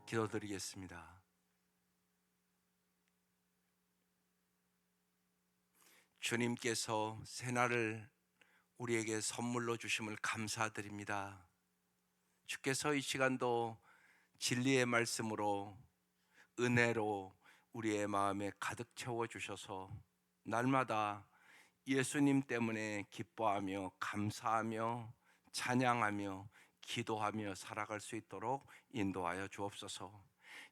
기도드리겠습니다. 주님께서 새날을 우리에게 선물로 주심을 감사드립니다. 주께서 이 시간도 진리의 말씀으로 은혜로 우리의 마음에 가득 채워주셔서 날마다 예수님 때문에 기뻐하며 감사하며 찬양하며 기도하며 살아갈 수 있도록 인도하여 주옵소서.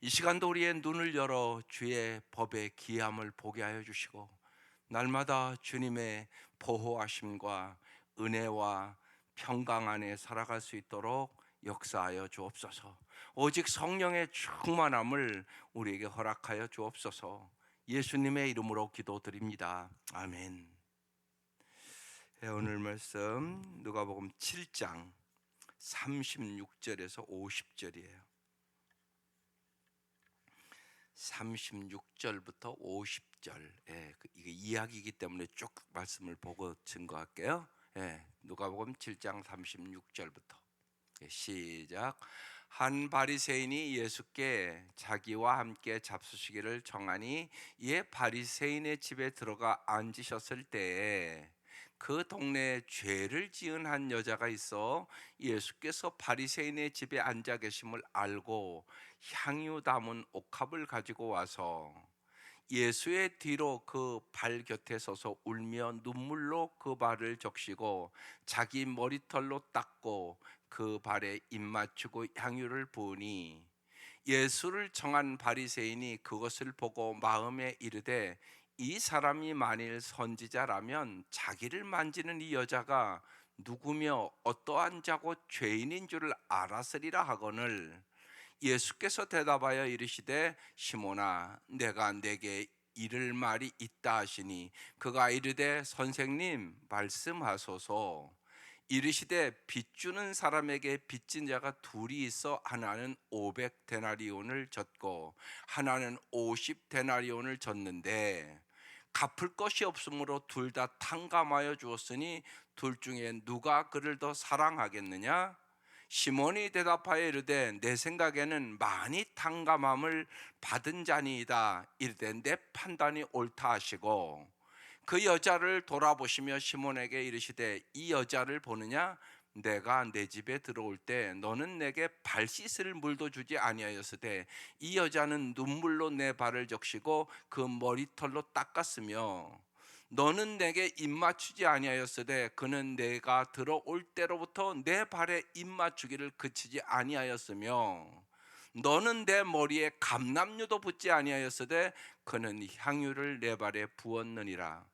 이 시간도 우리의 눈을 열어 주의 법의 기함을 보게 하여 주시고 날마다 주님의 보호하심과 은혜와 평강 안에 살아갈 수 있도록 역사하여 주옵소서. 오직 성령의 충만함을 우리에게 허락하여 주옵소서. 예수님의 이름으로 기도드립니다. 아멘. 오늘 말씀 누가복음 7장 36절에서 50절이에요. 36절부터 50절. 이게 이야기이기 때문에 쭉 말씀을 보고 증거할게요. 누가복음 7장 36절부터. 시작. 한 바리새인이 예수께 자기와 함께 잡수시기를 청하니 이에 바리새인의 집에 들어가 앉으셨을 때에 그 동네에 죄를 지은 한 여자가 있어 예수께서 바리새인의 집에 앉아 계심을 알고 향유 담은 옥합을 가지고 와서 예수의 뒤로 그 발 곁에 서서 울며 눈물로 그 발을 적시고 자기 머리털로 닦고 그 발에 입 맞추고 향유를 부으니 예수를 청한 바리새인이 그것을 보고 마음에 이르되 이 사람이 만일 선지자라면 자기를 만지는 이 여자가 누구며 어떠한 자고 죄인인 줄을 알았으리라 하거늘 예수께서 대답하여 이르시되 시몬아 내가 내게 이를 말이 있다 하시니 그가 이르되 선생님 말씀하소서. 이르시되 빚주는 사람에게 빚진 자가 둘이 있어 하나는 500데나리온을 졌고 하나는 50데나리온을 졌는데 갚을 것이 없으므로 둘 다 탕감하여 주었으니 둘 중에 누가 그를 더 사랑하겠느냐? 시몬이 대답하여 이르되 내 생각에는 많이 탕감함을 받은 자니이다. 이르되 내 판단이 옳다 하시고 그 여자를 돌아보시며 시몬에게 이르시되 이 여자를 보느냐? 내가 내 집에 들어올 때 너는 내게 발 씻을 물도 주지 아니하였으되 이 여자는 눈물로 내 발을 적시고 그 머리털로 닦았으며 너는 내게 입 맞추지 아니하였으되 그는 내가 들어올 때로부터 내 발에 입 맞추기를 그치지 아니하였으며 너는 내 머리에 감람류도 붓지 아니하였으되 그는 향유를 내 발에 부었느니라.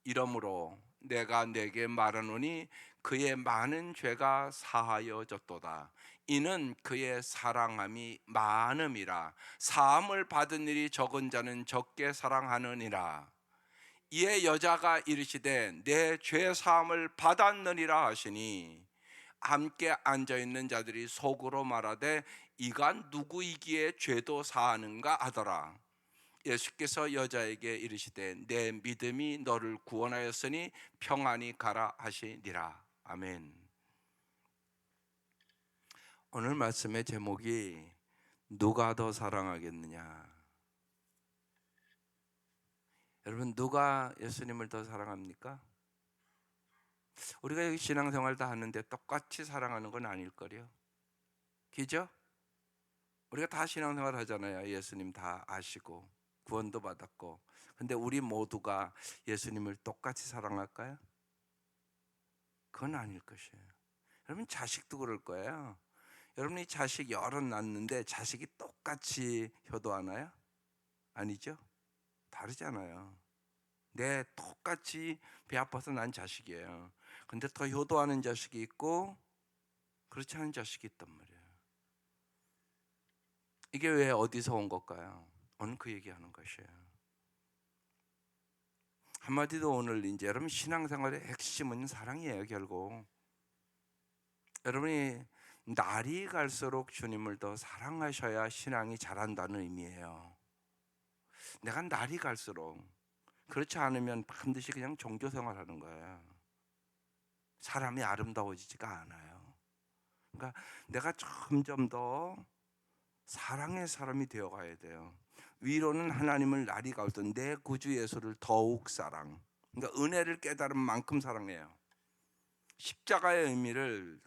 이러므로 내가 내게 말하노니 그의 많은 죄가 사하여졌도다. 이는 그의 사랑함이 많음이라. 사함을 받은 일이 적은 자는 적게 사랑하느니라. 이에 여자가 이르시되 내 죄 사함을 받았느니라 하시니 함께 앉아있는 자들이 속으로 말하되 이가 누구이기에 죄도 사하는가 하더라. 예수께서 여자에게 이르시되 내 믿음이 너를 구원하였으니 평안히 가라 하시니라. 아멘. 오늘 말씀의 제목이 누가 더 사랑하겠느냐. 여러분 누가 예수님을 더 사랑합니까? 우리가 여기 신앙생활 다 하는데 똑같이 사랑하는 건 아닐 거요. 그죠? 우리가 다 신앙생활 하잖아요. 예수님 다 아시고 구원도 받았고. 근데 우리 모두가 예수님을 똑같이 사랑할까요? 그건 아닐 것이에요. 여러분 자식도 그럴 거예요. 여러분이 자식 여럿 낳는데 자식이 똑같이 효도하나요? 아니죠? 다르잖아요. 내 똑같이 배 아파서 난 자식이에요. 근데 더 효도하는 자식이 있고 그렇지 않은 자식이 있단 말이에요. 이게 왜 어디서 온 걸까요? 오늘 그 얘기하는 것이에요. 한마디로 오늘 이제 여러분 신앙생활의 핵심은 사랑이에요. 결국 여러분이 날이 갈수록 주님을 더 사랑하셔야 신앙이 자란다는 의미예요. 내가 날이 갈수록 그렇지 않으면 반드시 그냥 종교생활하는 거예요. 사람이 아름다워지지가 않아요. 그러니까 내가 점점 더 사랑의 사람이 되어가야 돼요. 위로는 하나님을 날이 가르던 내 구주 예수를 더욱 사랑. 그러니까 은혜를 깨달은 만큼 사랑해요. 십자가의 의미를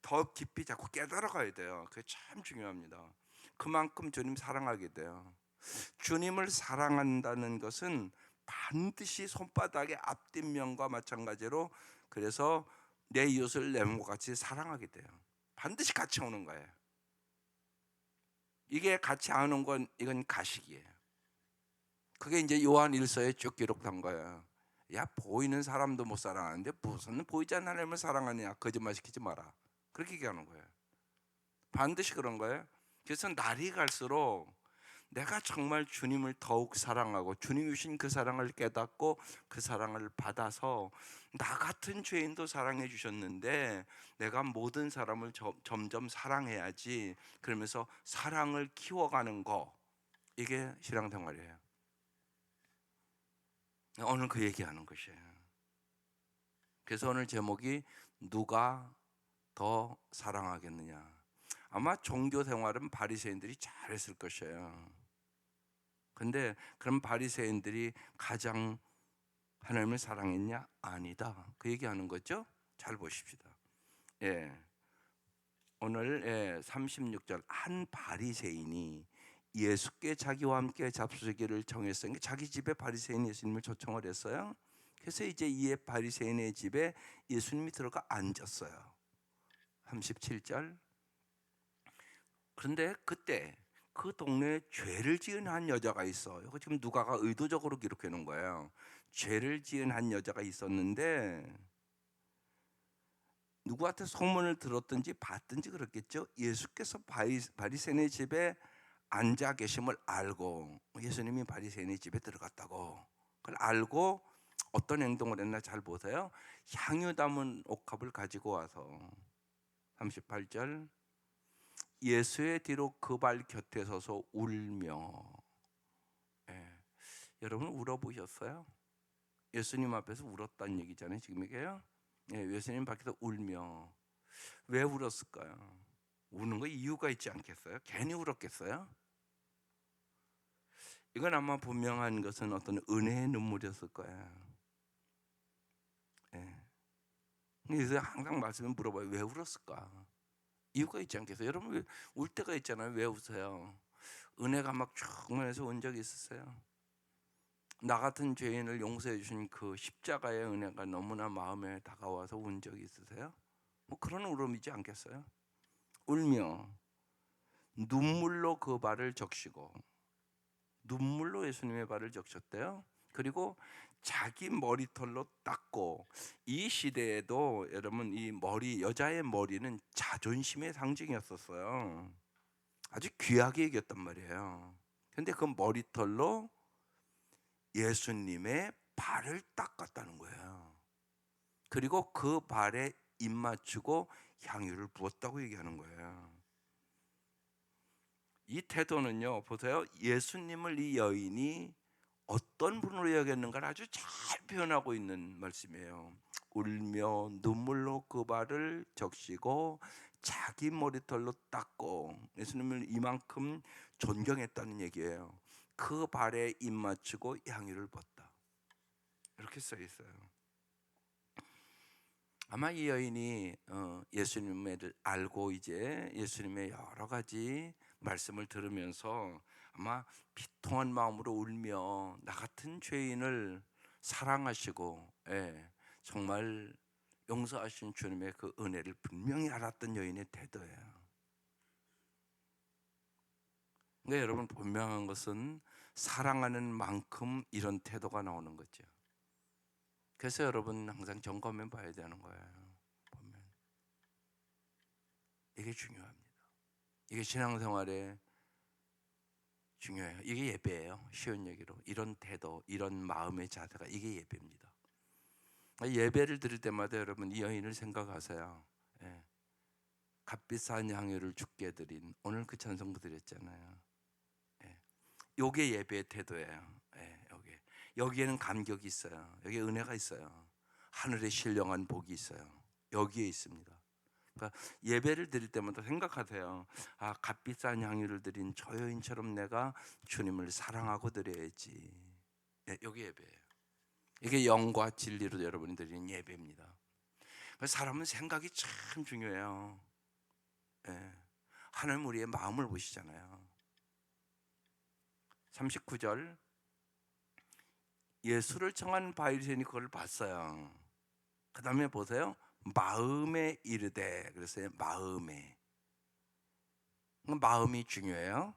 더 깊이 자꾸 깨달아가야 돼요. 그게 참 중요합니다. 그만큼 주님 사랑하게 돼요. 주님을 사랑한다는 것은 반드시 손바닥의 앞뒷면과 마찬가지로 그래서 내 이웃을 내 몸과 같이 사랑하게 돼요. 반드시 같이 오는 거예요. 이게 같이 안 오는 건 이건 가식이에요. 그게 이제 요한 1서에 쭉 기록한 거예요. 야, 보이는 사람도 못 사랑하는데 무슨 보이지 않는 하나님을 사랑하느냐. 거짓말 시키지 마라. 그렇게 얘기하는 거예요. 반드시 그런 거예요. 그래서 날이 갈수록 내가 정말 주님을 더욱 사랑하고 주님이 주신 그 사랑을 깨닫고 그 사랑을 받아서 나 같은 죄인도 사랑해 주셨는데 내가 모든 사람을 점점 사랑해야지, 그러면서 사랑을 키워가는 거, 이게 신앙생활이에요. 오늘 그 얘기하는 것이에요. 그래서 오늘 제목이 누가 더 사랑하겠느냐. 아마 종교 생활은 바리새인들이 잘했을 것이에요. 근데 그럼 바리새인들이 가장 하나님을 사랑했냐? 아니다. 그 얘기하는 거죠. 잘 보십시다. 예. 오늘 36절 한 바리새인이 예수께 자기와 함께 잡수기를 정했어요. 자기 집에 바리새인이 예수님을 초청을 했어요. 그래서 이제 이 바리새인의 집에 예수님이 들어가 앉았어요. 37절. 그런데 그때 그 동네에 죄를 지은 한 여자가 있어. 이거 지금 누가가 의도적으로 기록해 놓은 거예요. 죄를 지은 한 여자가 있었는데 누구한테 소문을 들었든지 봤든지 그렇겠죠. 예수께서 바리새인의 집에 앉아 계심을 알고, 예수님이 바리새인의 집에 들어갔다고 그걸 알고 어떤 행동을 했나 잘 보세요. 향유 담은 옥합을 가지고 와서 38절 예수의 뒤로 그 발 곁에 서서 울며. 예. 여러분 울어보셨어요? 예수님 앞에서 울었다는 얘기잖아요 지금 이게요. 예, 예수님 밖에서 울며. 왜 울었을까요? 우는 거 이유가 있지 않겠어요? 괜히 울었겠어요? 이건 아마 분명한 것은 어떤 은혜의 눈물이었을 거예요. 예. 그래서 항상 말씀을 물어봐요. 왜 울었을까? 이유가 있지 않겠어요? 여러분 울 때가 있잖아요. 왜 웃어요? 은혜가 막 충만해서 운 적이 있으세요? 나 같은 죄인을 용서해 주신 그 십자가의 은혜가 너무나 마음에 다가와서 운 적이 있으세요? 뭐 그런 울음이지 않겠어요? 울며 눈물로 그 발을 적시고, 눈물로 예수님의 발을 적셨대요. 그리고 자기 머리털로 닦고. 이 시대에도 여러분 이 머리, 여자의 머리는 자존심의 상징이었었어요. 아주 귀하게 여겼단 말이에요. 근데 그 머리털로 예수님의 발을 닦았다는 거예요. 그리고 그 발에 입 맞추고 향유를 부었다고 얘기하는 거예요. 이 태도는요, 보세요. 예수님을 이 여인이 어떤 분으로 여겼는가를 아주 잘 표현하고 있는 말씀이에요. 울며 눈물로 그 발을 적시고 자기 머리털로 닦고. 예수님을 이만큼 존경했다는 얘기예요. 그 발에 입 맞추고 향유를 벗다. 이렇게 써 있어요. 아마 이 여인이 예수님을 알고 이제 예수님의 여러 가지 말씀을 들으면서 아마 비통한 마음으로 울며 나 같은 죄인을 사랑하시고, 예, 정말 용서하신 주님의 그 은혜를 분명히 알았던 여인의 태도예요. 그러니까 여러분 분명한 것은 사랑하는 만큼 이런 태도가 나오는 거죠. 그래서 여러분 항상 점검해 봐야 되는 거예요. 보면 이게 중요합니다. 이게 신앙생활에 중요해요. 이게 예배예요. 쉬운 얘기로 이런 태도, 이런 마음의 자세가 이게 예배입니다. 예배를 드릴 때마다 여러분 이 여인을 생각하세요. 예. 값비싼 향유를 주께 드린, 오늘 그 찬송도 드렸잖아요. 예. 요게 예배의 태도예요. 예, 여기에는 감격이 있어요. 여기에 은혜가 있어요. 하늘의 신령한 복이 있어요. 여기에 있습니다. 그러니까 예배를 드릴 때마다 생각하세요. 아, 값비싼 향유를 드린 저 여인처럼 내가 주님을 사랑하고 드려야지. 예, 여기 예배예요. 이게 영과 진리로 여러분이 드리는 예배입니다. 사람은 생각이 참 중요해요. 예. 하나님 우리의 마음을 보시잖아요. 39절, 예수를 청한 바리새인이 그걸 봤어요. 그 다음에 보세요. 마음에 이르되, 그랬어요. 마음이 중요해요.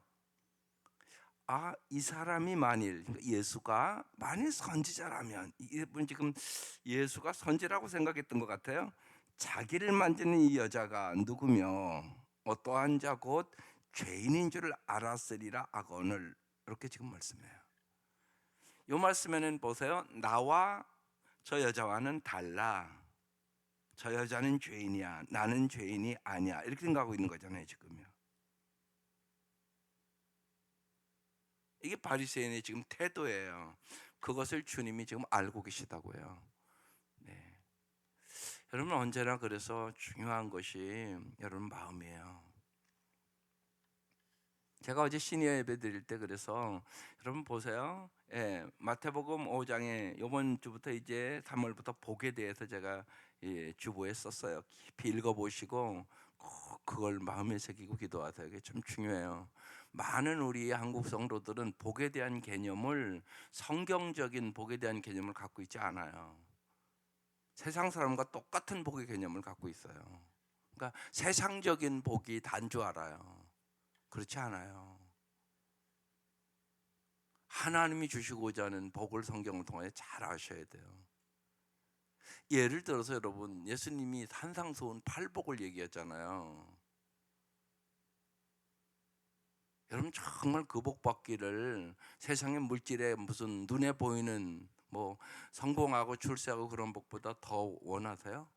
아, 이 사람이 만일, 그러니까 예수가 만일 선지자라면, 이분 지금 예수가 선지라고 생각했던 것 같아요. 자기를 만지는 이 여자가 누구며 어떠한 자 곧 죄인인 줄 알았으리라 하거늘, 이렇게 지금 말씀해요. 이 말씀에는 보세요. 나와 저 여자와는 달라. 저 여자는 죄인이야, 나는 죄인이 아니야, 이렇게 생각하고 있는 거잖아요 지금요. 이게 바리새인의 지금 태도예요. 그것을 주님이 지금 알고 계시다고요. 네. 여러분 언제나 그래서 중요한 것이 여러분 마음이에요. 제가 어제 시니어 예배 드릴 때 그래서 여러분 보세요. 예, 마태복음 5장에 이번 주부터 이제 3월부터 복에 대해서 제가 주보에 썼어요. 깊이 읽어보시고 꼭 그걸 마음에 새기고 기도하세요. 이게 참 중요해요. 많은 우리 한국 성도들은 복에 대한 개념을, 성경적인 복에 대한 개념을 갖고 있지 않아요. 세상 사람과 똑같은 복의 개념을 갖고 있어요. 그러니까 세상적인 복이 단 줄 알아요. 그렇지 않아요. 하나님이 주시고자 하는 복을 성경을 통해 잘 아셔야 돼요. 예를 들어서 여러분, 예수님이 산상수훈 8복을 얘기했잖아요. 여러분 정말 그 복 받기를 세상의 물질에 무슨 눈에 보이는 뭐 성공하고 출세하고 그런 복보다 더 원하세요?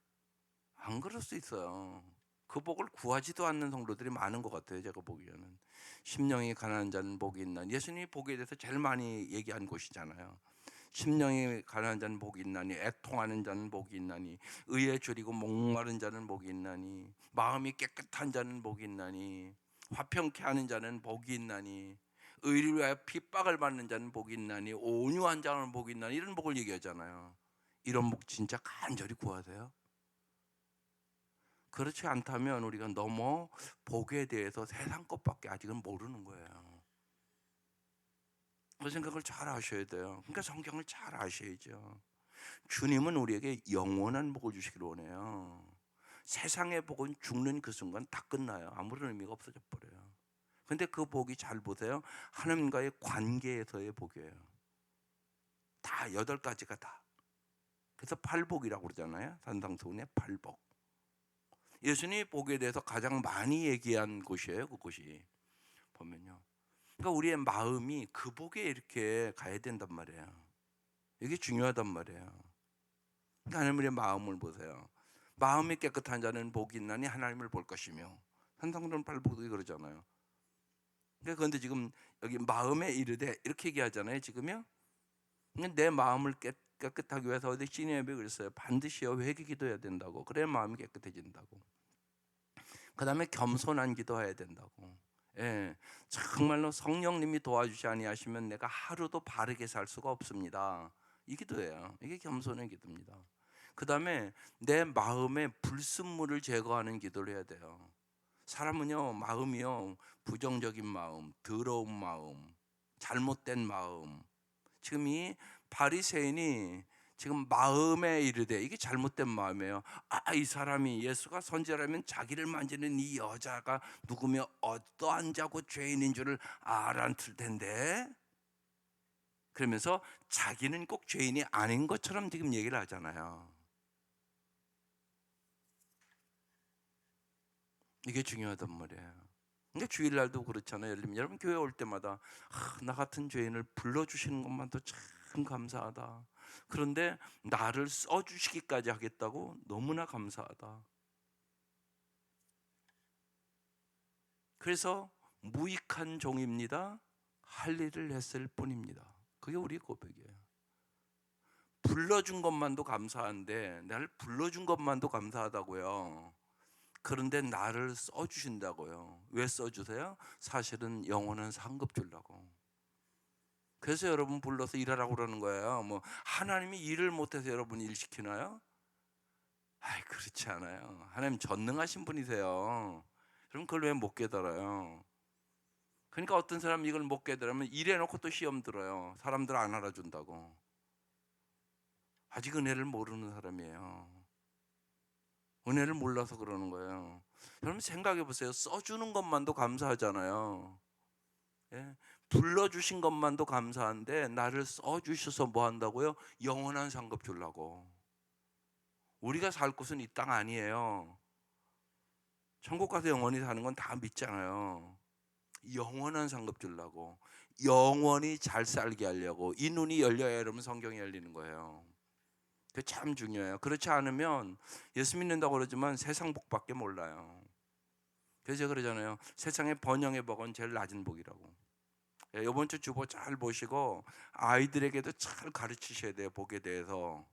안 그럴 수 있어요. 그 복을 구하지도 않는 성도들이 많은 것 같아요. 제가 보기에는. 심령이 가난한 자는 복이 있나니, 예수님이 복에 대해서 제일 많이 얘기한 곳이잖아요. 심령이 가난한 자는 복이 있나니, 애통하는 자는 복이 있나니, 의에 줄이고 목마른 자는 복이 있나니, 마음이 깨끗한 자는 복이 있나니, 화평케 하는 자는 복이 있나니, 의를 위하여 핍박을 받는 자는 복이 있나니, 온유한 자는 복이 있나니, 이런 복을 얘기하잖아요. 이런 복 진짜 간절히 구하세요? 그렇지 않다면 우리가 너무 복에 대해서 세상 것밖에 아직은 모르는 거예요. 그 생각을 잘 하셔야 돼요. 그러니까 성경을 잘 아셔야죠. 주님은 우리에게 영원한 복을 주시기를 원해요. 세상의 복은 죽는 그 순간 다 끝나요. 아무런 의미가 없어져 버려요. 근데 그 복이, 잘 보세요, 하나님과의 관계에서의 복이에요. 다 8가지가 다. 그래서 팔복이라고 그러잖아요. 산상수훈의 팔복. 예수님이 복에 대해서 가장 많이 얘기한 곳이에요. 그곳이 보면요. 그러니까 우리의 마음이 그 복에 이렇게 가야 된단 말이에요. 이게 중요하단 말이에요. 그러니까 하나님의 마음을 보세요. 마음이 깨끗한 자는 복이 있나니 하나님을 볼 것이며, 산상수훈 팔복이 그러잖아요. 그런데 지금 여기 마음에 이르되 이렇게 얘기하잖아요. 지금요. 내 마음을 깨끗하기 위해서 어디 시니어에 그랬어요. 반드시요 회개 기도해야 된다고. 그래야 마음이 깨끗해진다고. 그 다음에 겸손한 기도해야 된다고. 예, 정말로 성령님이 도와주시 아니하시면 내가 하루도 바르게 살 수가 없습니다. 이 기도예요. 이게 겸손의 기도입니다. 그 다음에 내 마음의 불순물을 제거하는 기도를 해야 돼요. 사람은요, 마음이요, 부정적인 마음, 더러운 마음, 잘못된 마음. 지금 이 바리새인이 지금 마음에 이르되, 이게 잘못된 마음이에요. 아, 이 사람이, 예수가 선지자라면 자기를 만지는 이 여자가 누구며 어떠한 자고 죄인인 줄을 알았을 텐데, 그러면서 자기는 꼭 죄인이 아닌 것처럼 지금 얘기를 하잖아요. 이게 중요하단 말이에요. 그러니까 주일날도 그렇잖아요. 예를 들면 여러분 교회 올 때마다 나 같은 죄인을 불러주시는 것만도 참 감사하다. 그런데 나를 써주시기까지 하겠다고 너무나 감사하다. 그래서 무익한 종입니다. 할 일을 했을 뿐입니다. 그게 우리 고백이에요. 불러준 것만도 감사한데, 나를 불러준 것만도 감사하다고요. 그런데 나를 써주신다고요. 왜 써주세요? 사실은 영원한 상급 주려고. 그래서 여러분 불러서 일하라고 그러는 거예요. 뭐 하나님이 일을 못해서 여러분 일 시키나요? 아이, 그렇지 않아요. 하나님 전능하신 분이세요. 그럼 그걸 왜 못 깨달아요? 그러니까 어떤 사람이 이걸 못 깨달으면 일해놓고 또 시험 들어요. 사람들 안 알아준다고. 아직 은혜를 모르는 사람이에요. 은혜를 몰라서 그러는 거예요. 여러분 생각해 보세요. 써주는 것만도 감사하잖아요. 예? 불러주신 것만도 감사한데 나를 써주셔서 뭐 한다고요? 영원한 상급 주려고. 우리가 살 곳은 이 땅 아니에요. 천국 가서 영원히 사는 건 다 믿잖아요. 영원한 상급 주려고, 영원히 잘 살게 하려고. 이 눈이 열려야 여러분 성경이 열리는 거예요. 그게 참 중요해요. 그렇지 않으면 예수 믿는다고 그러지만 세상 복밖에 몰라요. 그래서 제가 그러잖아요. 세상의 번영의 복은 제일 낮은 복이라고. 이번 주 주보 잘 보시고 아이들에게도 잘 가르치셔야 돼요. 복에 대해서.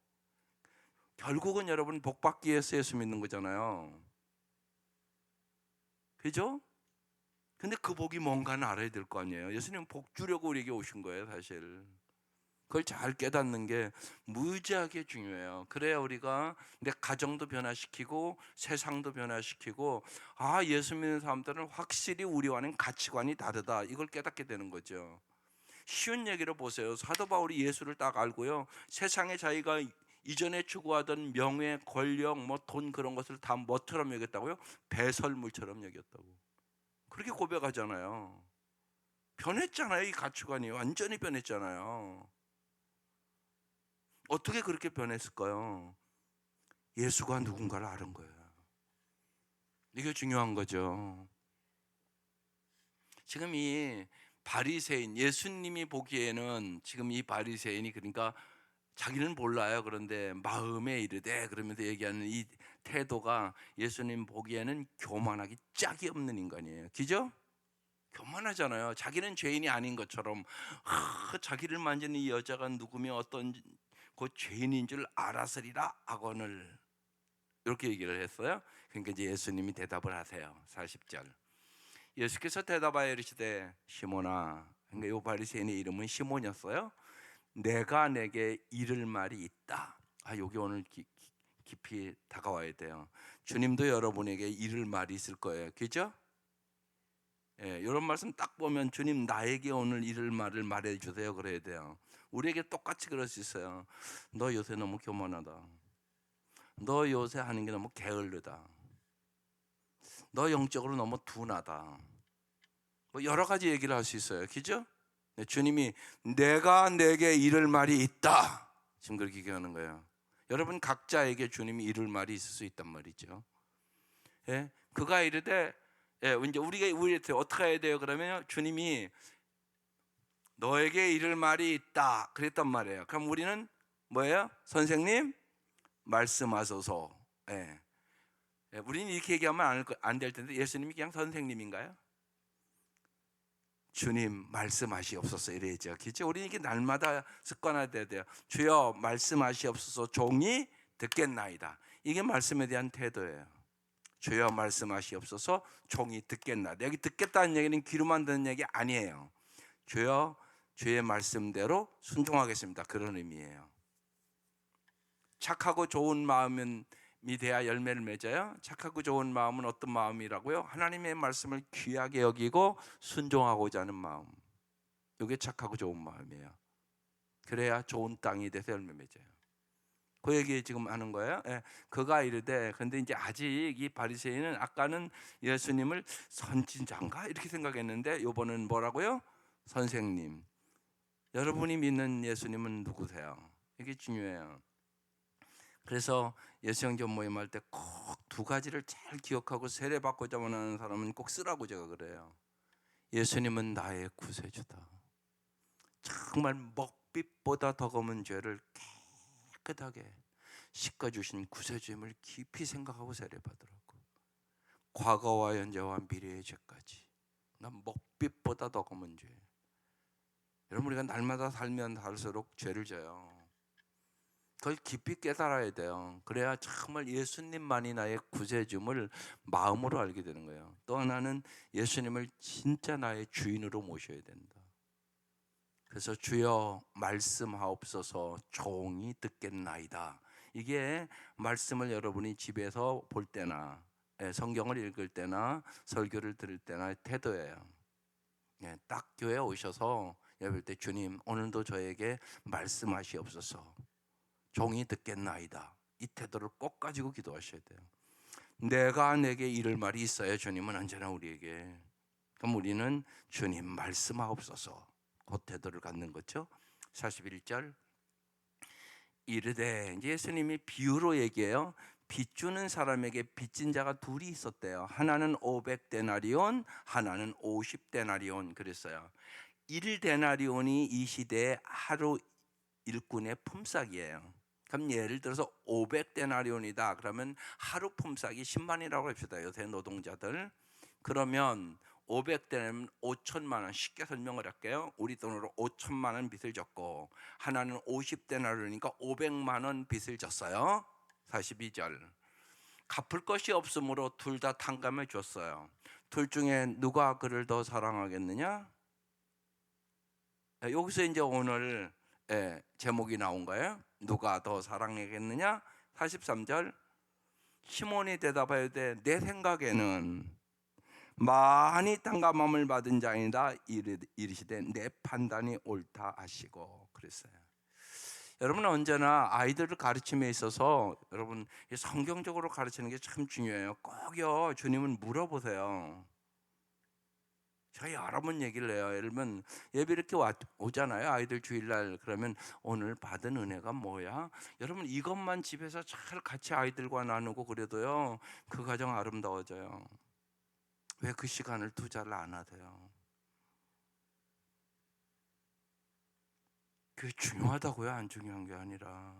결국은 여러분 복 받기 위해서 예수 믿는 거잖아요. 그죠? 근데 그 복이 뭔가는 알아야 될 거 아니에요. 예수님은 복 주려고 우리에게 오신 거예요, 사실. 그걸 잘 깨닫는 게 무지하게 중요해요. 그래야 우리가 내 가정도 변화시키고 세상도 변화시키고, 아, 예수 믿는 사람들은 확실히 우리와는 가치관이 다르다, 이걸 깨닫게 되는 거죠. 쉬운 얘기로 보세요. 사도 바울이 예수를 딱 알고요, 세상에 자기가 이전에 추구하던 명예, 권력, 뭐 돈, 그런 것을 다 뭐처럼 여겼다고요? 배설물처럼 여겼다고. 그렇게 고백하잖아요. 변했잖아요. 이 가치관이 완전히 변했잖아요. 어떻게 그렇게 변했을까요? 예수가 누군가를 아는 거예요. 이게 중요한 거죠. 지금 이 바리새인, 예수님이 보기에는 지금 이 바리새인이, 그러니까 자기는 몰라요. 그런데 마음에 이르되 그러면서 얘기하는 이 태도가 예수님 보기에는 교만하기 짝이 없는 인간이에요. 그죠? 교만하잖아요. 자기는 죄인이 아닌 것처럼, 자기를 만진 이 여자가 누구며 어떤 그 죄인인 줄 알았으리라 악언을, 이렇게 얘기를 했어요. 그러니까 이제 예수님이 대답을 하세요. 40절. 예수께서 대답하여 이르시되 시몬아, 그러니까 이 바리새인의 이름은 시몬이었어요. 내가 내게 이를 말이 있다. 여기 오늘 깊이 다가와야 돼요. 주님도 여러분에게 이를 말이 있을 거예요. 그죠? 예, 이런 말씀 딱 보면 주님 나에게 오늘 이를 말을 말해 주세요, 그래야 돼요. 우리에게 똑같이 그럴 수 있어요. 너 요새 너무 교만하다. 너 요새 하는 게 너무 게을르다. 너 영적으로 너무 둔하다. 뭐 여러 가지 얘기를 할 수 있어요. 그죠? 네, 주님이 내가 내게 이를 말이 있다, 지금 그렇게 얘기하는 거예요. 여러분 각자에게 주님이 이를 말이 있을 수 있단 말이죠. 예? 그가 이르되, 예, 이제 우리한테 어떻게 해야 돼요? 그러면 주님이 너에게 이를 말이 있다 그랬단 말이에요. 그럼 우리는 뭐예요? 선생님 말씀하소서. 예. 예, 우리는 이렇게 얘기하면 안 될 텐데 예수님이 그냥 선생님인가요? 주님 말씀하시옵소서 이래야죠. 그렇죠? 우리는 이게 날마다 습관화돼야 돼요. 주여 말씀하시옵소서 종이 듣겠나이다. 이게 말씀에 대한 태도예요. 주여 말씀하시옵소서 종이 듣겠나이다. 여기 듣겠다는 얘기는 귀로만 듣는 얘기 아니에요. 주여 주의 말씀대로 순종하겠습니다, 그런 의미예요. 착하고 좋은 마음이 돼야 열매를 맺어요. 착하고 좋은 마음은 어떤 마음이라고요? 하나님의 말씀을 귀하게 여기고 순종하고자 하는 마음. 이게 착하고 좋은 마음이에요. 그래야 좋은 땅이 돼서 열매 맺어요. 그 얘기 지금 하는 거예요. 예, 그가 이르되, 근데 이제 아직 이 바리새인은 아까는 예수님을 선지자인가 이렇게 생각했는데 이번은 뭐라고요? 선생님. 여러분이 믿는 예수님은 누구세요? 이게 중요해요. 그래서 예수영전 모임할 때 꼭 두 가지를 잘 기억하고 세례받고자 원하는 사람은 꼭 쓰라고 제가 그래요. 예수님은 나의 구세주다. 정말 먹빛보다 더 검은 죄를 깨끗하게 씻어주신 구세주임을 깊이 생각하고 세례받으라고. 과거와 현재와 미래의 죄까지. 난 먹빛보다 더 검은 죄. 여러분, 우리가 날마다 살면 살수록 죄를 져요. 그걸 깊이 깨달아야 돼요. 그래야 정말 예수님만이 나의 구세주임을 마음으로 알게 되는 거예요. 또 하나는 예수님을 진짜 나의 주인으로 모셔야 된다. 그래서 주여 말씀하옵소서 종이 듣겠나이다. 이게 말씀을 여러분이 집에서 볼 때나 성경을 읽을 때나 설교를 들을 때나 태도예요. 딱 교회에 오셔서 예배할 때 주님 오늘도 저에게 말씀하시옵소서 종이 듣겠나이다. 이 태도를 꼭 가지고 기도하셔야 돼요. 내가 내게 이를 말이 있어야 주님은 언제나 우리에게. 그럼 우리는 주님 말씀하옵소서 그 태도를 갖는 거죠. 41절 이르되 예수님이 비유로 얘기해요. 빚주는 사람에게 빚진 자가 둘이 있었대요. 하나는 500데나리온, 하나는 50데나리온 그랬어요. 1데나리온이 이 시대의 하루 일꾼의 품삯이에요. 그럼 예를 들어서 500데나리온이다. 그러면 하루 품삯이 10만이라고 합시다. 요새 노동자들. 그러면 500대면 5천만 원. 쉽게 설명을 할게요. 우리 돈으로 5천만 원 빚을 졌고 하나는 50데나리온이니까 500만 원 빚을 졌어요. 42절. 갚을 것이 없으므로 둘 다 탕감해 줬어요. 둘 중에 누가 그를 더 사랑하겠느냐? 여기서 이제 오늘 제목이 나온 거예요. 누가 더 사랑하겠느냐? 43절 시몬이 대답하되 내 생각에는 많이 탕감함을 받은 자이다 이르시되 내 판단이 옳다 하시고 그랬어요. 여러분 언제나 아이들을 가르침에 있어서 여러분 성경적으로 가르치는 게 참 중요해요. 꼭요 주님은 물어보세요. 제가 여러 번 얘기를 해요. 예를 들면 예배 이렇게 오잖아요. 아이들 주일날. 그러면 오늘 받은 은혜가 뭐야? 여러분 이것만 집에서 잘 같이 아이들과 나누고 그래도요 그 가정 아름다워져요. 왜 그 시간을 투자를 안 하세요? 그게 중요하다고요? 안 중요한 게 아니라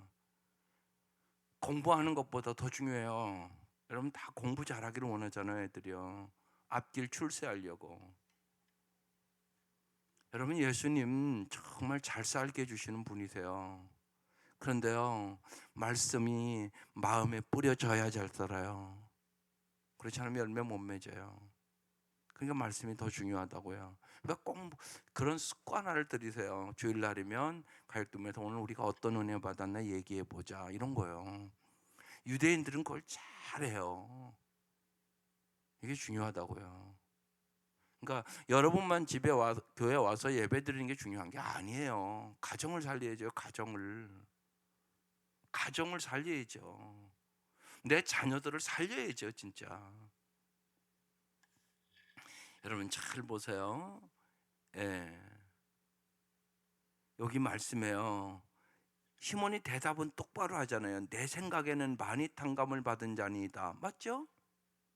공부하는 것보다 더 중요해요. 여러분 다 공부 잘하기를 원하잖아요. 애들이요. 앞길 출세하려고. 여러분 예수님 정말 잘 살게 해주시는 분이세요. 그런데요 말씀이 마음에 뿌려져야 잘 살아요. 그렇지 않으면 열매 못 맺어요. 그러니까 말씀이 더 중요하다고요. 그러니까 꼭 그런 습관화를 들이세요. 주일날이면 가요동에서 오늘 우리가 어떤 은혜 받았나 얘기해 보자 이런 거예요. 유대인들은 그걸 잘해요. 이게 중요하다고요. 그러니까 여러분만 집에 교회 와서 예배 드리는 게 중요한 게 아니에요. 가정을 살려야죠. 가정을 살려야죠. 내 자녀들을 살려야죠. 진짜. 여러분 잘 보세요. 여기 말씀에요. 시몬이 대답은 똑바로 하잖아요. 내 생각에는 많이 탕감을 받은 자니다. 맞죠?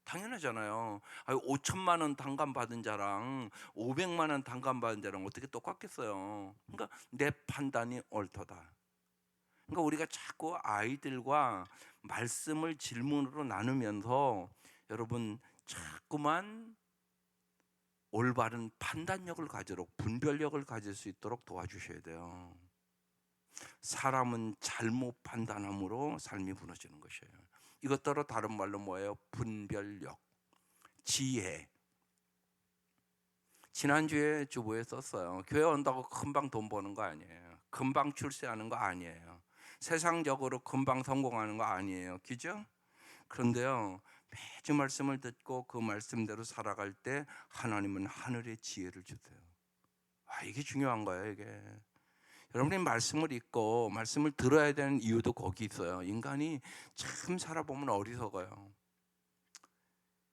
당연하잖아요. 5천만 원 탕감 받은 자랑 500만 원 탕감 받은 자랑 어떻게 똑같겠어요? 그러니까 내 판단이 옳도다. 그러니까 우리가 자꾸 아이들과 말씀을 질문으로 나누면서 여러분 자꾸만 올바른 판단력을 가지도록 분별력을 가질 수 있도록 도와주셔야 돼요. 사람은 잘못 판단함으로 삶이 무너지는 것이에요. 이것더러 다른 말로 뭐예요? 분별력, 지혜. 지난주에 주보에 썼어요. 교회 온다고 금방 돈 버는 거 아니에요. 금방 출세하는 거 아니에요. 세상적으로 금방 성공하는 거 아니에요. 그죠? 그런데요 매주 말씀을 듣고 그 말씀대로 살아갈 때 하나님은 하늘의 지혜를 주세요. 이게 중요한 거예요. 이게 여러분이 말씀을 읽고 말씀을 들어야 되는 이유도 거기 있어요. 인간이 참 살아보면 어리석어요.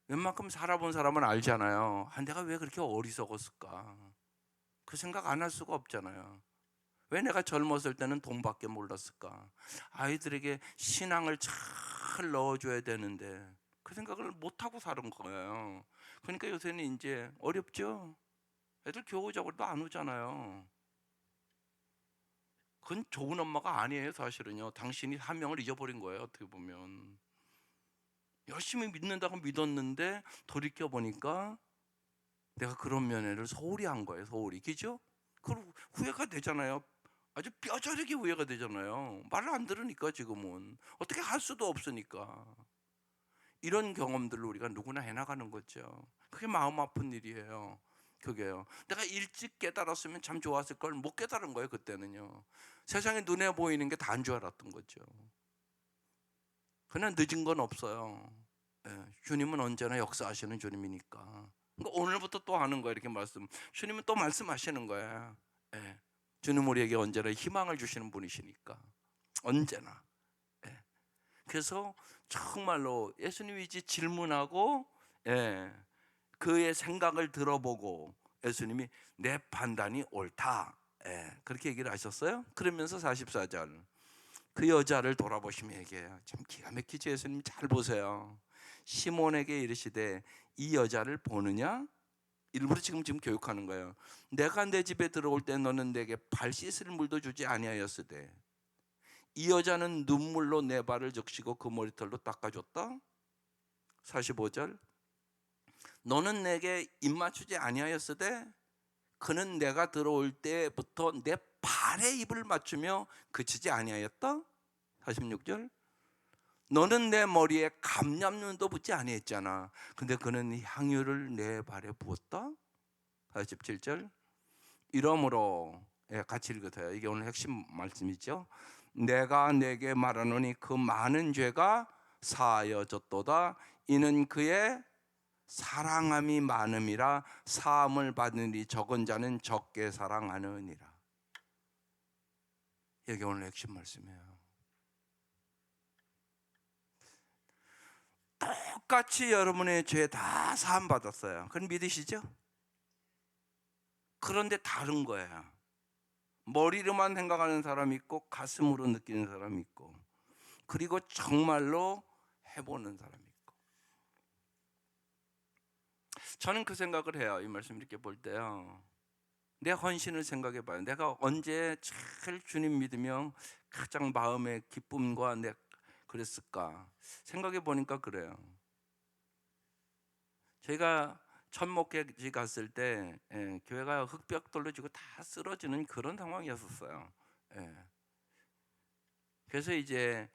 웬만큼 살아본 사람은 알잖아요. 내가 왜 그렇게 어리석었을까? 그 생각 안 할 수가 없잖아요. 왜 내가 젊었을 때는 돈밖에 몰랐을까? 아이들에게 신앙을 잘 넣어줘야 되는데 그 생각을 못하고 사는 거예요. 그러니까 요새는 이제 어렵죠? 애들 교회 오자고 해도 안 오잖아요. 그건 좋은 엄마가 아니에요. 사실은요. 당신이 사명을 잊어버린 거예요. 어떻게 보면 열심히 믿는다고 믿었는데 돌이켜보니까 내가 그런 면회를 소홀히 한 거예요. 소홀히. 그죠? 그리고 후회가 되잖아요. 아주 뼈저리게 후회가 되잖아요. 말을 안 들으니까 지금은 어떻게 할 수도 없으니까. 이런 경험들을 우리가 누구나 해나가는 거죠. 그게 마음 아픈 일이에요. 그게요. 내가 일찍 깨달았으면 참 좋았을 걸 못 깨달은 거예요. 그때는요. 세상에 눈에 보이는 게 다인 줄 알았던 거죠. 그냥 늦은 건 없어요. 예, 주님은 언제나 역사하시는 주님이니까. 그러니까 오늘부터 또 하는 거예요. 이렇게 말씀. 주님은 또 말씀하시는 거예요. 예, 주님 우리에게 언제나 희망을 주시는 분이시니까. 언제나. 예. 그래서 정말로 예수님이 이제 질문하고, 예, 그의 생각을 들어보고 예수님이 내 판단이 옳다, 예, 그렇게 얘기를 하셨어요. 그러면서 44절 그 여자를 돌아보시며 얘기해요. 참 기가 막히죠. 예수님 잘 보세요. 시몬에게 이르시되 이 여자를 보느냐? 일부러 지금 교육하는 거예요. 내가 내 집에 들어올 때 너는 내게 발 씻을 물도 주지 아니하였으되 이 여자는 눈물로 내 발을 적시고 그 머리털로 닦아줬다. 45절 너는 내게 입 맞추지 아니하였으되 그는 내가 들어올 때부터 내 발에 입을 맞추며 그치지 아니하였다. 46절 너는 내 머리에 감람눈도 붙지 아니했잖아. 근데 그는 향유를 내 발에 부었다. 47절 이러므로, 예, 같이 읽으세요. 이게 오늘 핵심 말씀이죠. 내가 내게 말하노니 그 많은 죄가 사하여졌도다. 이는 그의 사랑함이 많음이라. 사함을 받으니 적은 자는 적게 사랑하느니라. 이게 오늘 핵심 말씀이에요. 똑같이 여러분의 죄 다 사함 받았어요. 그건 믿으시죠? 그런데 다른 거예요. 머리로만 생각하는 사람이 있고 가슴으로 느끼는 사람이 있고, 그리고 정말로 해보는 사람이 있고. 저는 그 생각을 해요. 이 말씀 이렇게 볼 때요, 내 헌신을 생각해 봐요. 내가 언제 제일 주님 믿으며 가장 마음의 기쁨과 내 그랬을까 생각해 보니까 그래요. 제가 첫 목회지 갔을 때, 예, 교회가 흙벽돌로 지고 다 쓰러지는 그런 상황이었었어요. 예. 그래서 이제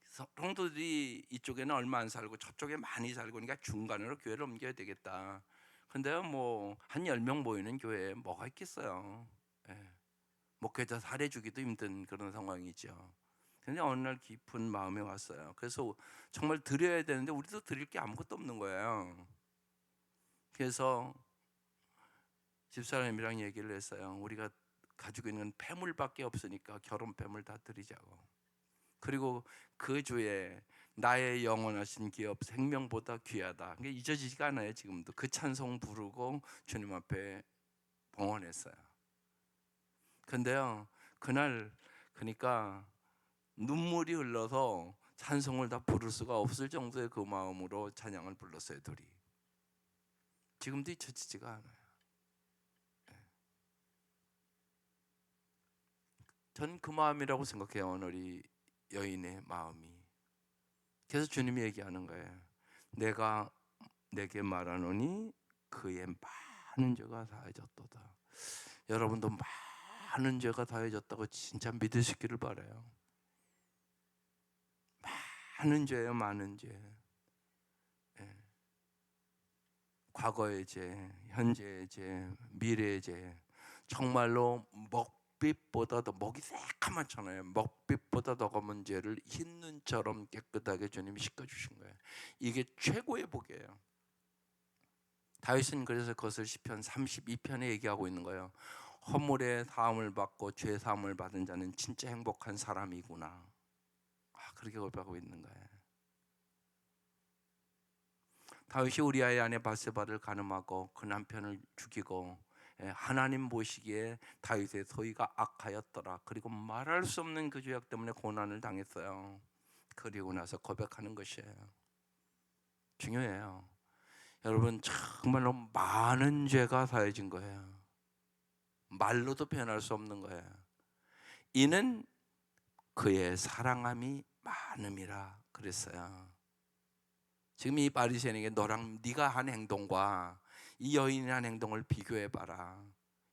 성도들이 이쪽에는 얼마 안 살고 저쪽에 많이 살고, 그러니까 중간으로 교회를 옮겨야 되겠다. 근데요, 뭐 한 10명 모이는 교회에 뭐가 있겠어요. 예. 목회자 살해주기도 힘든 그런 상황이죠. 근데 어느 날 깊은 마음에 왔어요. 그래서 정말 드려야 되는데 우리도 드릴 게 아무것도 없는 거예요. 그래서 집사람이랑 얘기를 했어요. 우리가 가지고 있는 폐물밖에 없으니까 결혼 폐물 다 드리자고. 그리고 그 주에 나의 영원하신 기업 생명보다 귀하다. 그게 잊어지지가 않아요. 지금도 그 찬송 부르고 주님 앞에 봉헌했어요. 근데요, 그날 그러니까 눈물이 흘러서 찬송을 다 부를 수가 없을 정도의 그 마음으로 찬양을 불렀어요. 둘이. 지금도 잊혀지지가 않아요. 전 그 마음이라고 생각해요. 오늘 이 여인의 마음이. 그래서 주님이 얘기하는 거예요. 내가 내게 말하노니 그의 많은 죄가 다해졌도다. 여러분도 많은 죄가 다해졌다고 진짜 믿으시기를 바라요. 많은 죄예요. 많은 죄. 예. 과거의 죄, 현재의 죄, 미래의 죄. 정말로 먹빛보다 더, 먹이 새카맣잖아요. 먹빛보다 더 검은 죄를 흰 눈처럼 깨끗하게 주님이 씻어주신 거예요. 이게 최고의 복이에요. 다윗은 그래서 그것을 시편 32편에 얘기하고 있는 거예요. 허물의 사함을 받고 죄 사함을 받은 자는 진짜 행복한 사람이구나. 그렇게 고백하고 있는 거예요. 다윗이 우리아의 아내 바세바를 간음하고 그 남편을 죽이고, 하나님 보시기에 다윗의 소위가 악하였더라. 그리고 말할 수 없는 그 죄악 때문에 고난을 당했어요. 그리고 나서 고백하는 것이에요. 중요해요. 여러분, 정말로 많은 죄가 사해진 거예요. 말로도 표현할 수 없는 거예요. 이는 그의 사랑함이 많음이라 그랬어요. 지금 이 바리새인에게 너랑 네가 한 행동과 이 여인이 한 행동을 비교해봐라.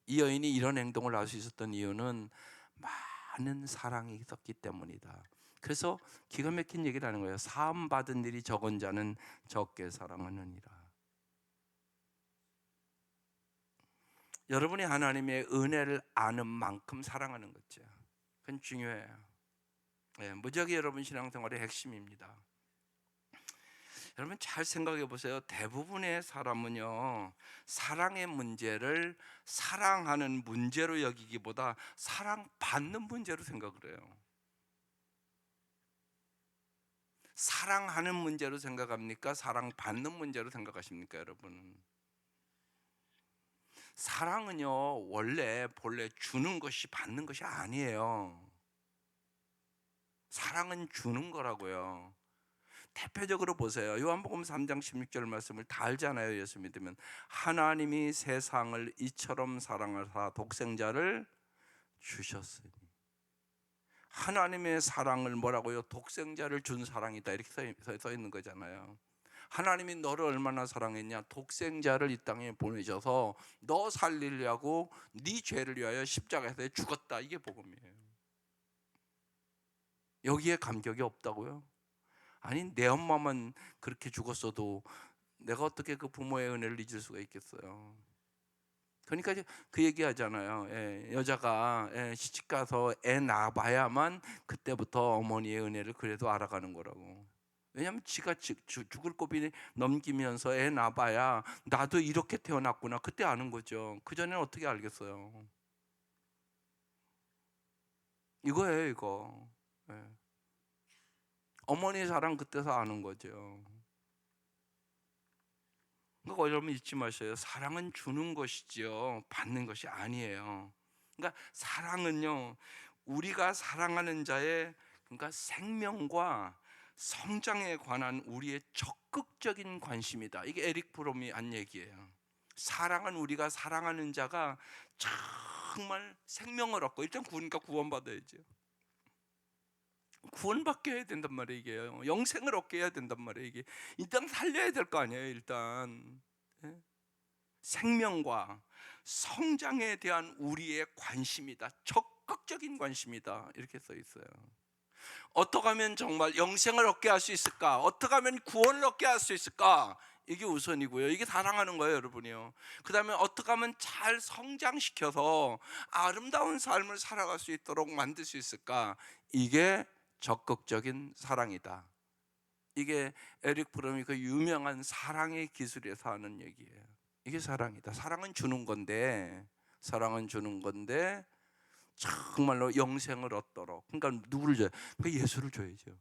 이 여인이 이런 행동을 할 수 있었던 이유는 많은 사랑이 있었기 때문이다. 그래서 기가 막힌 얘기를 하는 거예요. 사함 받은 일이 적은 자는 적게 사랑하느니라. 여러분이 하나님의 은혜를 아는 만큼 사랑하는 거죠. 그건 중요해요. 무지하게 여러분 신앙생활의 핵심입니다. 여러분 잘 생각해 보세요. 대부분의 사람은요, 사랑의 문제를 사랑하는 문제로 여기기보다 사랑받는 문제로 생각을 해요. 사랑하는 문제로 생각합니까? 사랑받는 문제로 생각하십니까, 여러분? 사랑은요, 본래 주는 것이 받는 것이 아니에요. 사랑은 주는 거라고요. 대표적으로 보세요. 요한복음 3장 16절 말씀을 다 알잖아요. 예수 믿으면 하나님이 세상을 이처럼 사랑하사 독생자를 주셨으니. 하나님의 사랑을 뭐라고요? 독생자를 준 사랑이다, 이렇게 써 있는 거잖아요. 하나님이 너를 얼마나 사랑했냐? 독생자를 이 땅에 보내셔서 너 살리려고 네 죄를 위하여 십자가에서 죽었다. 이게 복음이에요. 여기에 감격이 없다고요? 아니, 내 엄마만 그렇게 죽었어도 내가 어떻게 그 부모의 은혜를 잊을 수가 있겠어요? 그러니까 이제 그 얘기 하잖아요. 여자가 시집 가서 애 낳아봐야만 그때부터 어머니의 은혜를 그래도 알아가는 거라고. 왜냐하면 지가 죽을 고비 넘기면서 애 낳아봐야 나도 이렇게 태어났구나, 그때 아는 거죠. 그전에는 어떻게 알겠어요? 이거예요, 이거. 어머니 사랑 그때서 아는 거죠. 그러니까 여러분 잊지 마세요. 사랑은 주는 것이지요, 받는 것이 아니에요. 그러니까 사랑은요, 우리가 사랑하는 자의, 그러니까 생명과 성장에 관한 우리의 적극적인 관심이다. 이게 에릭 프롬이 한 얘기예요. 사랑은 우리가 사랑하는 자가 정말 생명을 얻고, 일단 구원이니까 구원받아야죠. 구원받게 해야 된단 말이에요. 이게 영생을 얻게 해야 된단 말이에요. 이게 일단 살려야 될 거 아니에요. 일단 생명과 성장에 대한 우리의 관심이다. 적극적인 관심이다. 이렇게 써 있어요. 어떻게 하면 정말 영생을 얻게 할 수 있을까? 어떻게 하면 구원을 얻게 할 수 있을까? 이게 우선이고요. 이게 사랑하는 거예요, 여러분이요. 그 다음에 어떻게 하면 잘 성장시켜서 아름다운 삶을 살아갈 수 있도록 만들 수 있을까? 이게 적극적인 사랑이다. 이게 에릭 프롬이 그 유명한 사랑의 기술에서 하는 얘기예요. 이게 사랑이다. 사랑은 주는 건데 정말로 영생을 얻도록. 그러니까 누구를 줘요? 그러니까 예수를 줘야죠.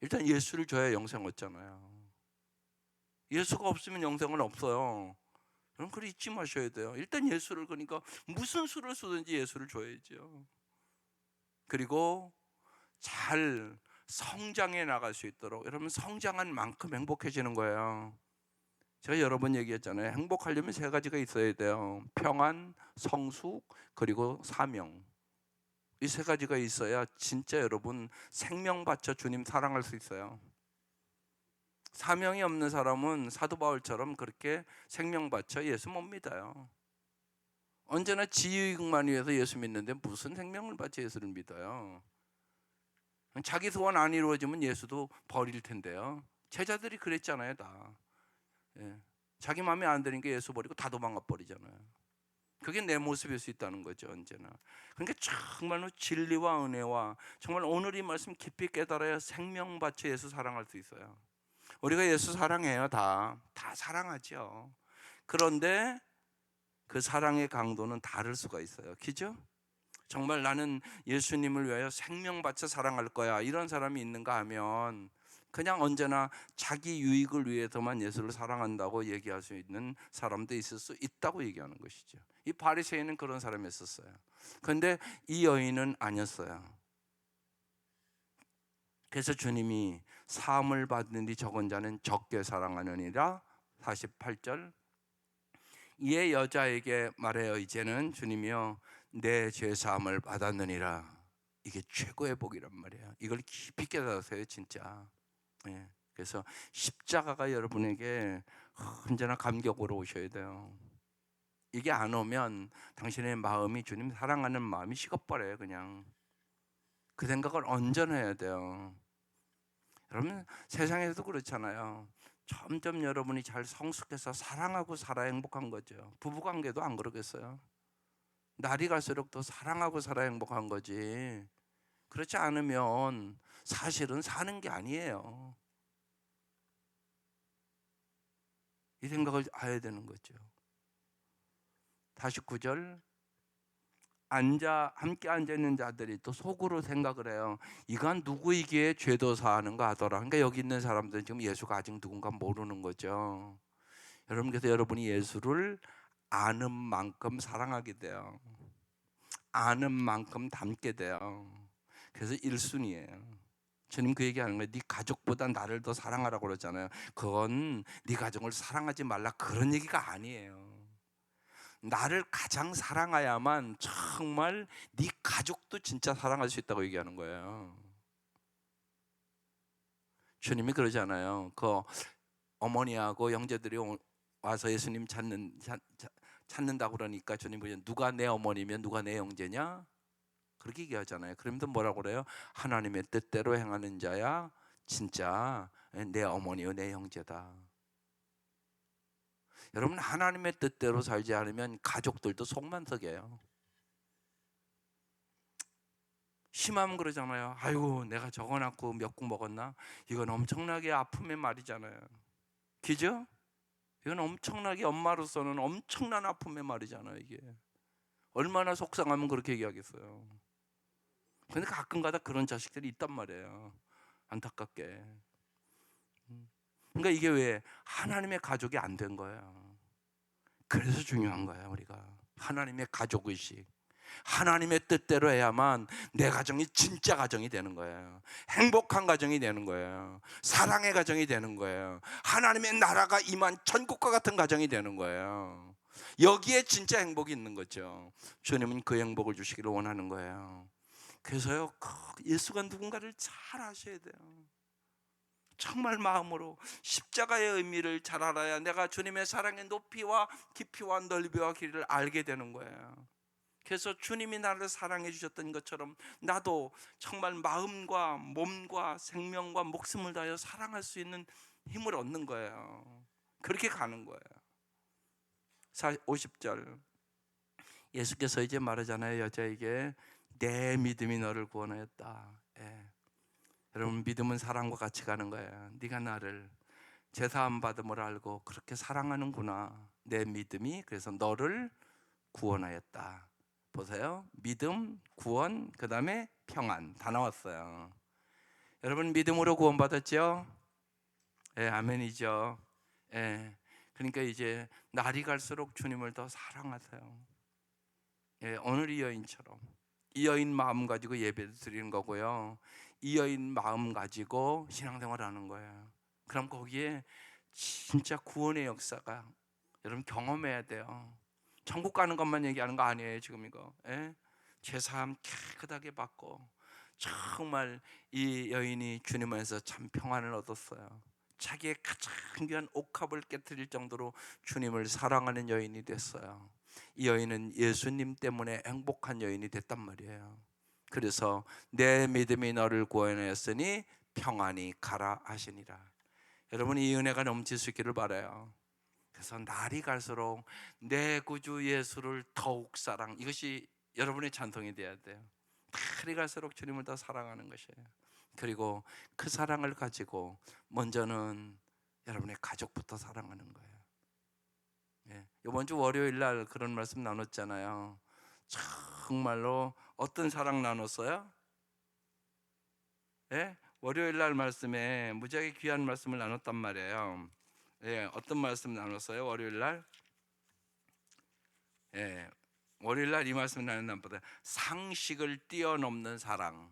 일단 예수를 줘야 영생 얻잖아요. 예수가 없으면 영생은 없어요. 그럼 그걸 잊지 마셔야 돼요. 일단 예수를, 그러니까 무슨 수를 쓰든지 예수를 줘야죠. 그리고 잘 성장해 나갈 수 있도록. 여러분, 성장한 만큼 행복해지는 거예요. 제가 여러 번 얘기했잖아요. 행복하려면 세 가지가 있어야 돼요. 평안, 성숙, 그리고 사명. 이 세 가지가 있어야 진짜 여러분 생명 바쳐 주님 사랑할 수 있어요. 사명이 없는 사람은 사도 바울처럼 그렇게 생명 바쳐 예수 못 믿어요. 언제나 지유익만 위해서 예수 믿는데 무슨 생명을 바쳐 예수를 믿어요? 자기 소원 안 이루어지면 예수도 버릴 텐데요. 제자들이 그랬잖아요, 다. 자기 마음에 안 드니까 예수 버리고 다 도망가 버리잖아요. 그게 내 모습일 수 있다는 거죠, 언제나. 그러니까 정말로 진리와 은혜와 정말 오늘 이 말씀 깊이 깨달아야 생명 바쳐 예수 사랑할 수 있어요. 우리가 예수 사랑해요. 다 사랑하죠. 그런데 그 사랑의 강도는 다를 수가 있어요. 그죠? 정말 나는 예수님을 위하여 생명 바쳐 사랑할 거야, 이런 사람이 있는가 하면 그냥 언제나 자기 유익을 위해서만 예수를 사랑한다고 얘기할 수 있는 사람도 있을 수 있다고 얘기하는 것이죠. 이 바리새인은 그런 사람이었어요. 그런데 이 여인은 아니었어요. 그래서 주님이 사함을 받는 이 적은 자는 적게 사랑하느니라. 48절, 이에 여자에게 말해요. 이제는 주님이요, 내 죄사함을 받았느니라. 이게 최고의 복이란 말이에요. 이걸 깊이 깨달으세요, 진짜. 그래서 십자가가 여러분에게 언제나 감격으로 오셔야 돼요. 이게 안 오면 당신의 마음이 주님 사랑하는 마음이 식어버려요. 그냥 그 생각을 얹어내야 돼요. 여러분 세상에서도 그렇잖아요. 점점 여러분이 잘 성숙해서 사랑하고 살아야 행복한 거죠. 부부관계도 안 그러겠어요? 날이 갈수록 더 사랑하고 살아야 행복한 거지. 그렇지 않으면 사실은 사는 게 아니에요. 이 생각을 해야 되는 거죠. 49절 함께 앉아 있는 자들이 또 속으로 생각을 해요. 이건 누구이기에 죄도 사하는가 하더라. 그러니까 여기 있는 사람들은 지금 예수가 아직 누군가 모르는 거죠. 여러분께서 여러분이 예수를 아는 만큼 사랑하게 돼요. 아는 만큼 닮게 돼요. 그래서 1순위예요. 주님 그 얘기하는 거예요. 네 가족보다 나를 더 사랑하라고 그러잖아요. 그건 네 가정을 사랑하지 말라 그런 얘기가 아니에요. 나를 가장 사랑해야만 정말 네 가족도 진짜 사랑할 수 있다고 얘기하는 거예요. 주님이 그러잖아요. 그 어머니하고 형제들이 와서 예수님 찾는다고 그러니까 주님 보면 누가 내 어머니면 누가 내 형제냐? 그렇게 얘기하잖아요. 그러면서 뭐라고 그래요? 하나님의 뜻대로 행하는 자야 진짜 내 어머니요 내 형제다. 여러분 하나님의 뜻대로 살지 않으면 가족들도 속만 썩여요. 심하면 그러잖아요. 아이고 내가 저거 낳고 몇국 먹었나? 이건 엄청나게 아픔의 말이잖아요. 그죠? 이건 엄청나게 엄마로서는 엄청난 아픔의 말이잖아요. 이게 얼마나 속상하면 그렇게 얘기하겠어요. 근데 가끔가다 그런 자식들이 있단 말이에요. 안타깝게. 그러니까 이게 왜 하나님의 가족이 안 된 거예요. 그래서 중요한 거예요. 우리가 하나님의 가족의식, 하나님의 뜻대로 해야만 내 가정이 진짜 가정이 되는 거예요. 행복한 가정이 되는 거예요. 사랑의 가정이 되는 거예요. 하나님의 나라가 임한 천국과 같은 가정이 되는 거예요. 여기에 진짜 행복이 있는 거죠. 주님은 그 행복을 주시기를 원하는 거예요. 그래서요, 예수가 누군가를 잘 아셔야 돼요. 정말 마음으로 십자가의 의미를 잘 알아야 내가 주님의 사랑의 높이와 깊이와 넓이와 길이를 알게 되는 거예요. 그래서 주님이 나를 사랑해 주셨던 것처럼 나도 정말 마음과 몸과 생명과 목숨을 다하여 사랑할 수 있는 힘을 얻는 거예요. 그렇게 가는 거예요. 50절 예수께서 이제 말하잖아요. 여자에게 내 믿음이 너를 구원하였다. 예. 여러분 믿음은 사랑과 같이 가는 거예요. 네가 나를 제사함 받음을 알고 그렇게 사랑하는구나. 내 믿음이 그래서 너를 구원하였다. 보세요. 믿음, 구원, 그 다음에 평안 다 나왔어요. 여러분 믿음으로 구원받았죠? 예, 아멘이죠. 예, 그러니까 이제 날이 갈수록 주님을 더 사랑하세요. 예, 오늘 이 여인처럼 이 여인 마음 가지고 예배 드리는 거고요. 이 여인 마음 가지고 신앙생활하는 거예요. 그럼 거기에 진짜 구원의 역사가 여러분 경험해야 돼요. 천국 가는 것만 얘기하는 거 아니에요 지금 이거. 예? 죄사함 깨끗하게 받고 정말 이 여인이 주님 안에서 참 평안을 얻었어요. 자기의 가장 귀한 옥합을 깨뜨릴 정도로 주님을 사랑하는 여인이 됐어요. 이 여인은 예수님 때문에 행복한 여인이 됐단 말이에요. 그래서 내 믿음이 너를 구원하였으니 평안히 가라 하시니라. 여러분 이 은혜가 넘칠 수 있기를 바라요. 그래서 날이 갈수록 내 구주 예수를 더욱 사랑, 이것이 여러분의 찬송이 되어야 돼요. 날이 갈수록 주님을 더 사랑하는 것이에요. 그리고 그 사랑을 가지고 먼저는 여러분의 가족부터 사랑하는 거예요. 예. 이번 주 월요일 날 그런 말씀 나눴잖아요. 정말로 어떤 사랑 나눴어요? 예? 월요일 날 말씀에 무지하게 귀한 말씀을 나눴단 말이에요. 예, 어떤 말씀 나눴어요? 월요일 날? 예, 월요일 날 이 말씀 나눈 날보다 상식을 뛰어넘는 사랑.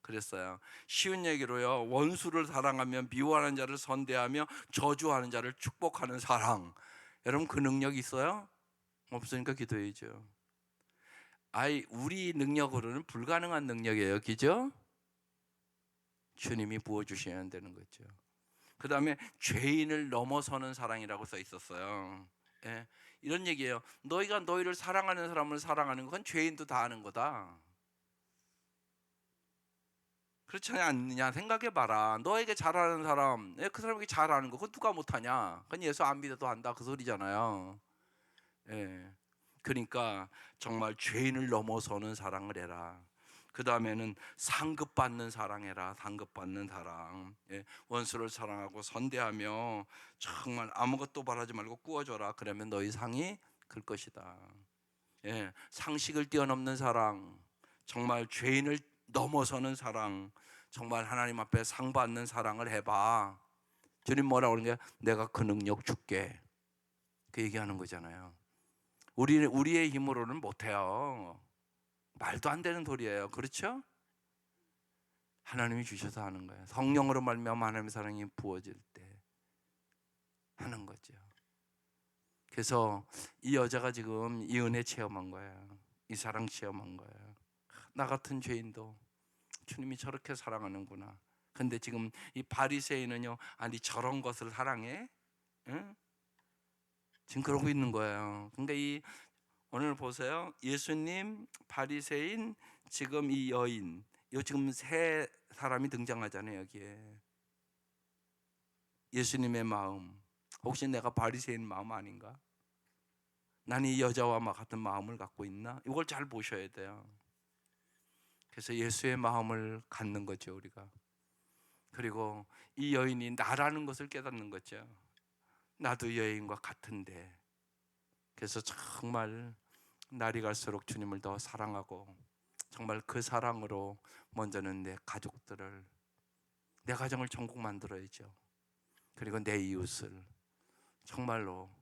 그랬어요. 쉬운 얘기로요. 원수를 사랑하며 미워하는 자를 선대하며 저주하는 자를 축복하는 사랑. 여러분 그 능력 있어요? 없으니까 기도해야죠. 우리 능력으로는 불가능한 능력이에요. 그죠? 주님이 부어주셔야 되는 거죠. 그 다음에 죄인을 넘어서는 사랑이라고 써 있었어요. 예, 이런 얘기예요. 너희가 너희를 사랑하는 사람을 사랑하는 건 죄인도 다 하는 거다. 그렇지 않느냐 생각해봐라. 너에게 잘하는 사람, 그 사람에게 잘하는 거 그건 누가 못하냐. 그건 예수 안 믿어도 한다 그 소리잖아요. 예. 그러니까 정말 죄인을 넘어서는 사랑을 해라. 그 다음에는 상급받는 사랑해라. 상급받는 사랑. 예. 원수를 사랑하고 선대하며 정말 아무것도 바라지 말고 꾸어줘라. 그러면 너희 상이 클 것이다. 예. 상식을 뛰어넘는 사랑, 정말 죄인을 넘어서는 사랑, 정말 하나님 앞에 상 받는 사랑을 해봐. 주님 뭐라고 그러는 게 내가 그 능력 줄게. 그 얘기하는 거잖아요. 우리의 힘으로는 못해요. 말도 안 되는 소리예요. 그렇죠? 하나님이 주셔서 하는 거예요. 성령으로 말미암아 하나님의 사랑이 부어질 때 하는 거죠. 그래서 이 여자가 지금 이 은혜 체험한 거예요. 이 사랑 체험한 거예요. 나 같은 죄인도 주님이 저렇게 사랑하는구나. 근데 지금 이 바리새인은요, 아니 저런 것을 사랑해? 응? 지금 그러고 있는 거예요. 그러니까 오늘 보세요. 예수님, 바리새인, 지금 이 여인, 요 지금 세 사람이 등장하잖아요 여기에. 예수님의 마음, 혹시 내가 바리새인 마음 아닌가? 나는 이 여자와 같은 마음을 갖고 있나? 이걸 잘 보셔야 돼요. 그래서 예수의 마음을 갖는 거죠 우리가. 그리고 이 여인이 나라는 것을 깨닫는 거죠. 나도 여인과 같은데. 그래서 정말 날이 갈수록 주님을 더 사랑하고, 정말 그 사랑으로 먼저는 내 가족들을, 내 가정을 천국 만들어야죠. 그리고 내 이웃을 정말로,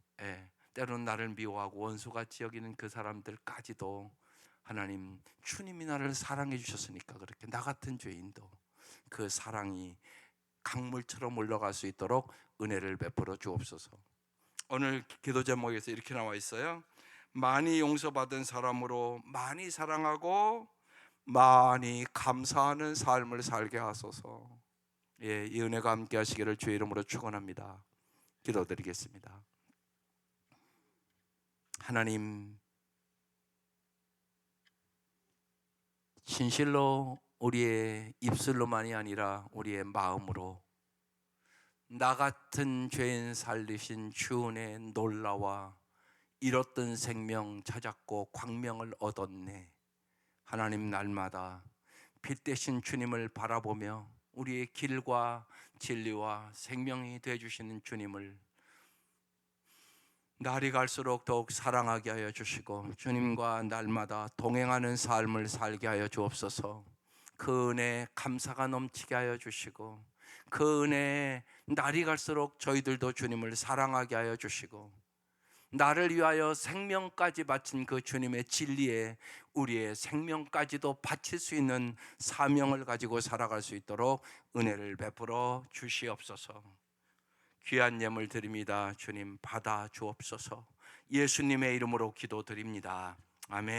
때로는 나를 미워하고 원수같이 여기는 그 사람들까지도 하나님, 주님이 나를 사랑해 주셨으니까 그렇게 나 같은 죄인도 그 사랑이 강물처럼 올라갈 수 있도록 은혜를 베풀어 주옵소서. 오늘 기도 제목에서 이렇게 나와 있어요. 많이 용서받은 사람으로 많이 사랑하고 많이 감사하는 삶을 살게 하소서. 예, 이 은혜가 함께 하시기를 주의 이름으로 축원합니다. 기도드리겠습니다. 하나님, 진실로 우리의 입술로만이 아니라 우리의 마음으로 나 같은 죄인 살리신 주 은혜 놀라와 잃었던 생명 찾았고 광명을 얻었네. 하나님, 날마다 빛 대신 주님을 바라보며 우리의 길과 진리와 생명이 되어주시는 주님을 날이 갈수록 더욱 사랑하게 하여 주시고 주님과 날마다 동행하는 삶을 살게 하여 주옵소서. 그 은혜 감사가 넘치게 하여 주시고 그 은혜 날이 갈수록 저희들도 주님을 사랑하게 하여 주시고 나를 위하여 생명까지 바친 그 주님의 진리에 우리의 생명까지도 바칠 수 있는 사명을 가지고 살아갈 수 있도록 은혜를 베풀어 주시옵소서. 귀한 예물 드립니다. 주님 받아 주옵소서. 예수님의 이름으로 기도드립니다. 아멘.